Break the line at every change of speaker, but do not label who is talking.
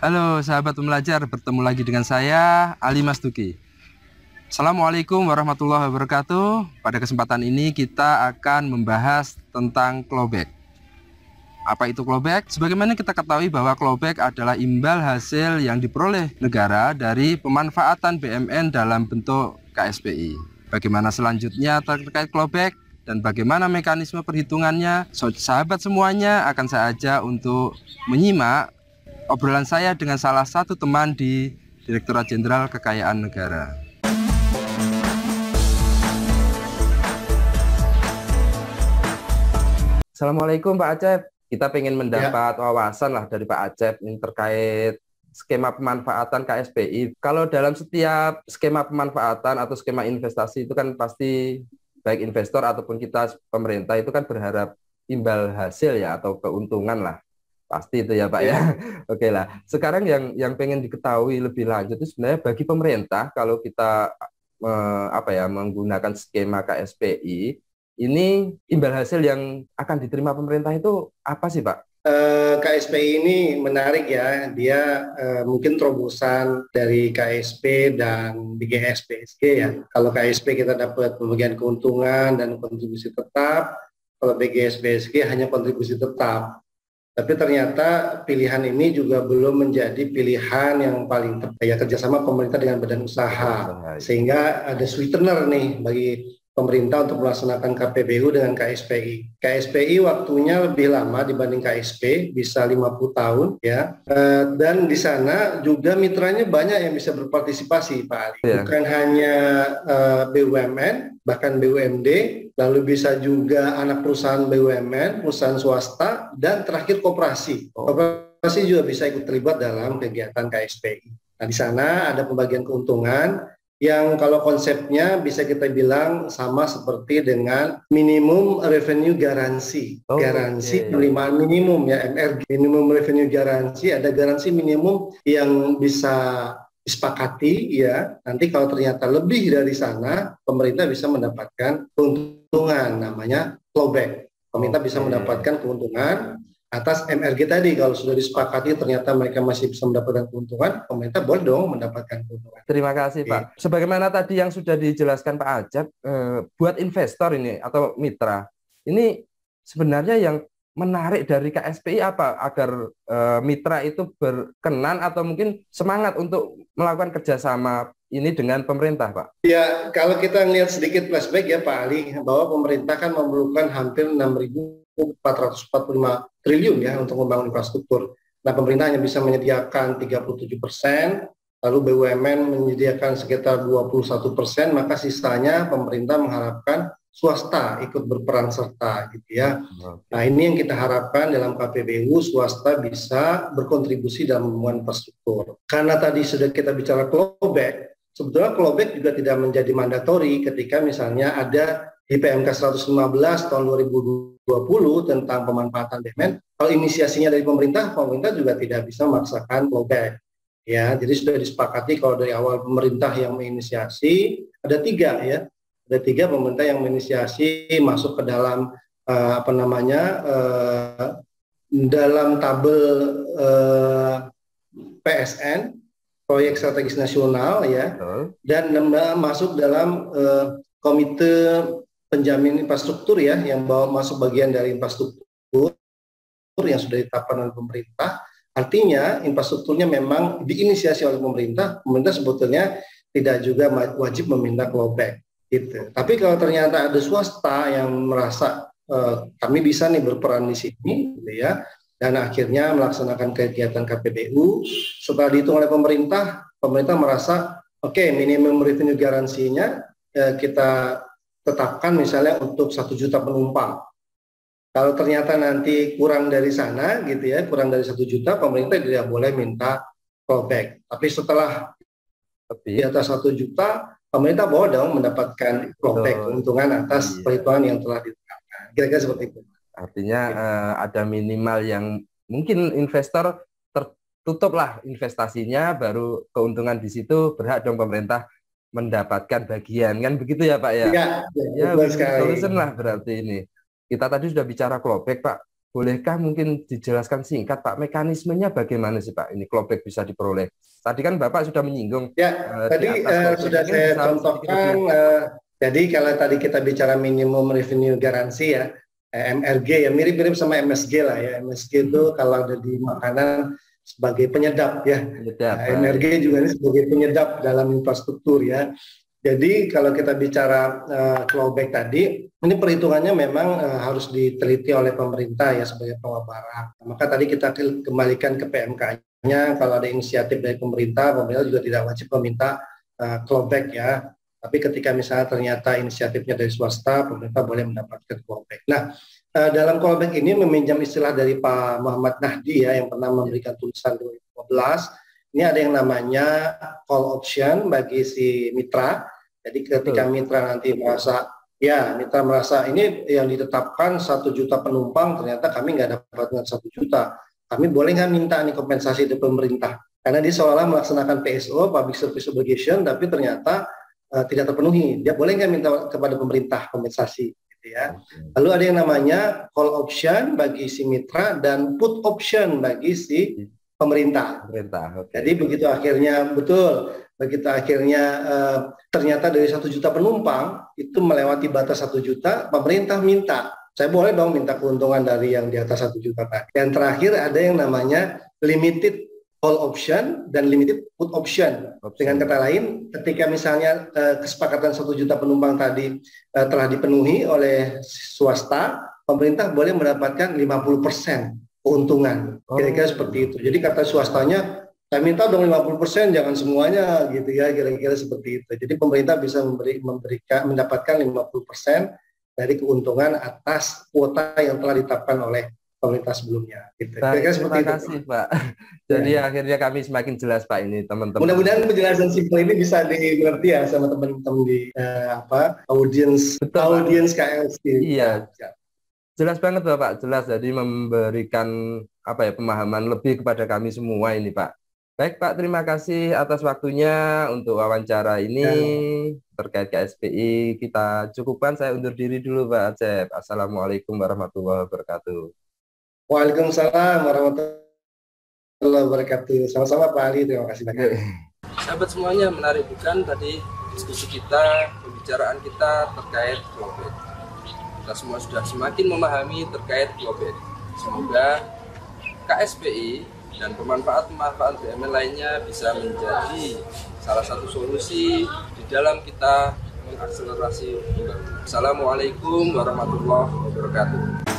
Halo sahabat pembelajar, bertemu lagi dengan saya Ali Mastuki. Assalamualaikum warahmatullahi wabarakatuh. Pada kesempatan ini kita akan membahas tentang clawback. Apa itu clawback? Sebagaimana kita ketahui bahwa clawback adalah imbal hasil yang diperoleh negara dari pemanfaatan BUMN dalam bentuk KSPI. Bagaimana selanjutnya terkait clawback dan bagaimana mekanisme perhitungannya, sahabat semuanya akan saya ajak untuk menyimak obrolan saya dengan salah satu teman di Direktorat Jenderal Kekayaan Negara. Assalamualaikum Pak Acep. Kita pengen mendapat wawasan lah dari Pak Acep ini terkait skema pemanfaatan KSPI. Kalau dalam setiap skema pemanfaatan atau skema investasi itu kan pasti baik investor ataupun kita pemerintah itu kan berharap imbal hasil ya atau keuntungan lah. Pasti itu ya Pak ya. Oke lah. Sekarang yang pengen diketahui lebih lanjut itu sebenarnya bagi pemerintah kalau kita menggunakan skema KSPI ini imbal hasil yang akan diterima pemerintah itu apa sih Pak?
KSPI ini menarik ya, dia mungkin terobosan dari KSP dan BGS PSG ya. Kalau KSP kita dapat pembagian keuntungan dan kontribusi tetap, kalau BGS PSG hanya kontribusi tetap. Tapi ternyata pilihan ini juga belum menjadi pilihan yang paling tepat ya, kerjasama pemerintah dengan badan usaha, sehingga ada sweetener nih bagi pemerintah untuk melaksanakan KPBU dengan KSPI. KSPI waktunya lebih lama dibanding KSP, bisa 50 tahun ya. Dan di sana juga mitranya banyak yang bisa berpartisipasi Pak Ali. Bukan hanya BUMN, bahkan BUMD, lalu bisa juga anak perusahaan BUMN, perusahaan swasta, dan terakhir koperasi. Koperasi juga bisa ikut terlibat dalam kegiatan KSPI. Nah, di sana ada pembagian keuntungan yang kalau konsepnya bisa kita bilang sama seperti dengan minimum revenue garansi. Garansi penerimaan minimum ya, MRG, minimum revenue garansi, ada garansi minimum yang bisa disepakati ya. Nanti kalau ternyata lebih dari sana, pemerintah bisa mendapatkan keuntungan, namanya clawback. Pemerintah bisa mendapatkan keuntungan atas MRG tadi. Kalau sudah disepakati ternyata mereka masih bisa mendapatkan keuntungan, pemerintah boleh dong mendapatkan keuntungan.
Terima kasih Pak. Sebagaimana tadi yang sudah dijelaskan Pak Acep, buat investor ini atau mitra, ini sebenarnya yang menarik dari KSPI apa agar mitra itu berkenan atau mungkin semangat untuk melakukan kerjasama ini dengan pemerintah Pak?
Ya, kalau kita lihat sedikit flashback ya Pak Ali, bahwa pemerintah kan memerlukan hampir 6.445 triliun ya untuk membangun infrastruktur. Nah, pemerintah hanya bisa menyediakan 37%, lalu BUMN menyediakan sekitar 21%, maka sisanya pemerintah mengharapkan swasta ikut berperan serta gitu ya. Nah, ini yang kita harapkan dalam KPBU, swasta bisa berkontribusi dalam pembangunan infrastruktur. Karena tadi sudah kita bicara clawback, sebetulnya clawback juga tidak menjadi mandatori ketika misalnya ada di PMK 115 tahun 2020 tentang pemanfaatan BUMN. Kalau inisiasinya dari pemerintah, pemerintah juga tidak bisa memaksakan clawback. Ya, jadi sudah disepakati kalau dari awal pemerintah yang menginisiasi, ada tiga ya. Ada tiga pemerintah yang menginisiasi masuk ke dalam dalam tabel PSN, proyek strategis nasional ya, dan masuk dalam komite penjamin infrastruktur ya, yang masuk bagian dari infrastruktur yang sudah ditetapkan oleh pemerintah. Artinya infrastrukturnya memang diinisiasi oleh pemerintah sebetulnya tidak juga wajib meminta clawback. Gitu. Tapi kalau ternyata ada swasta yang merasa kami bisa nih berperan di sini, gitu ya, dan akhirnya melaksanakan kegiatan KPBU, setelah dihitung oleh pemerintah merasa oke, minimum revenue garansinya kita tetapkan misalnya untuk 1 juta penumpang. Kalau ternyata nanti kurang dari sana, gitu ya, kurang dari 1 juta, pemerintah tidak boleh minta clawback. Tapi setelah di atas 1 juta, pemerintah boleh dong mendapatkan clawback keuntungan atas perhitungan yang telah ditetapkan. Kira-kira seperti itu.
Artinya ada minimal yang mungkin investor tertutup lah investasinya, baru keuntungan di situ berhak dong pemerintah mendapatkan bagian, kan begitu ya Pak ya?
Ya,
ya solution lah berarti ini. Kita tadi sudah bicara clawback Pak. bolehkah mungkin dijelaskan singkat Pak, mekanismenya bagaimana sih Pak ini clawback bisa diperoleh? Tadi kan Bapak sudah menyinggung
Ya,
di
tadi
atas clawback.
sudah
Mungkin
saya
bisa sedikit
contohkan.
lebih.
Jadi kalau tadi kita bicara minimum revenue garansi ya, MRG ya, mirip-mirip sama MSG lah ya. MSG itu kalau ada di makanan sebagai penyedap ya.
Penyedap,
MRG juga ini sebagai penyedap dalam infrastruktur ya. Jadi kalau kita bicara clawback tadi, ini perhitungannya memang harus diteliti oleh pemerintah ya sebagai pengabaran. Maka tadi kita kembalikan ke PMK-nya, kalau ada inisiatif dari pemerintah, pemerintah juga tidak wajib meminta clawback ya. Tapi ketika misalnya ternyata inisiatifnya dari swasta, pemerintah boleh mendapatkan clawback. Nah, dalam clawback ini meminjam istilah dari Pak Muhammad Nahdi ya, yang pernah memberikan tulisan 2015. Ini ada yang namanya call option bagi si mitra. Jadi ketika mitra nanti merasa, mitra merasa ini yang ditetapkan 1 juta penumpang, ternyata kami nggak dapatkan 1 juta. Kami boleh nggak minta nih kompensasi dari pemerintah? Karena dia seolah melaksanakan PSO, Public Service Obligation, tapi ternyata tidak terpenuhi. Dia boleh nggak minta kepada pemerintah kompensasi? Gitu ya. Lalu ada yang namanya call option bagi si mitra dan put option bagi si pemerintah. Jadi begitu akhirnya ternyata dari 1 juta penumpang itu melewati batas 1 juta, pemerintah minta, saya boleh dong minta keuntungan dari yang di atas 1 juta tadi. Dan terakhir ada yang namanya limited call option dan limited put option. Dengan kata lain, ketika misalnya kesepakatan 1 juta penumpang tadi telah dipenuhi oleh swasta, pemerintah boleh mendapatkan 50% keuntungan. Kira-kira seperti itu. Jadi kata swastanya, saya minta dong 50%, jangan semuanya gitu ya, kira-kira seperti itu. Jadi pemerintah bisa mendapatkan 50% dari keuntungan atas kuota yang telah ditetapkan oleh pemerintah sebelumnya. Gitu.
Kira-kira seperti itu. Terima kasih Pak. Jadi akhirnya kami semakin jelas Pak ini teman-teman.
Mudah-mudahan penjelasan simpel ini bisa dimengerti ya sama teman-teman di audiens KLC.
Iya. Jelas banget Bapak, jelas. Jadi memberikan pemahaman lebih kepada kami semua ini Pak. Baik Pak, terima kasih atas waktunya untuk wawancara ini terkait KSPI. Kita cukupkan, saya undur diri dulu Pak Acep. Assalamualaikum warahmatullahi wabarakatuh.
Waalaikumsalam warahmatullahi wabarakatuh. Sama-sama Pak Ali, terima kasih banyak.
Sahabat semuanya, menarik bukan tadi diskusi kita, pembicaraan kita terkait clawback. Kita semua sudah semakin memahami terkait clawback. Semoga KSPI dan pemanfaat-pemanfaat BUMN lainnya bisa menjadi salah satu solusi di dalam kita mengakselerasi pembangunan. Assalamualaikum warahmatullahi wabarakatuh.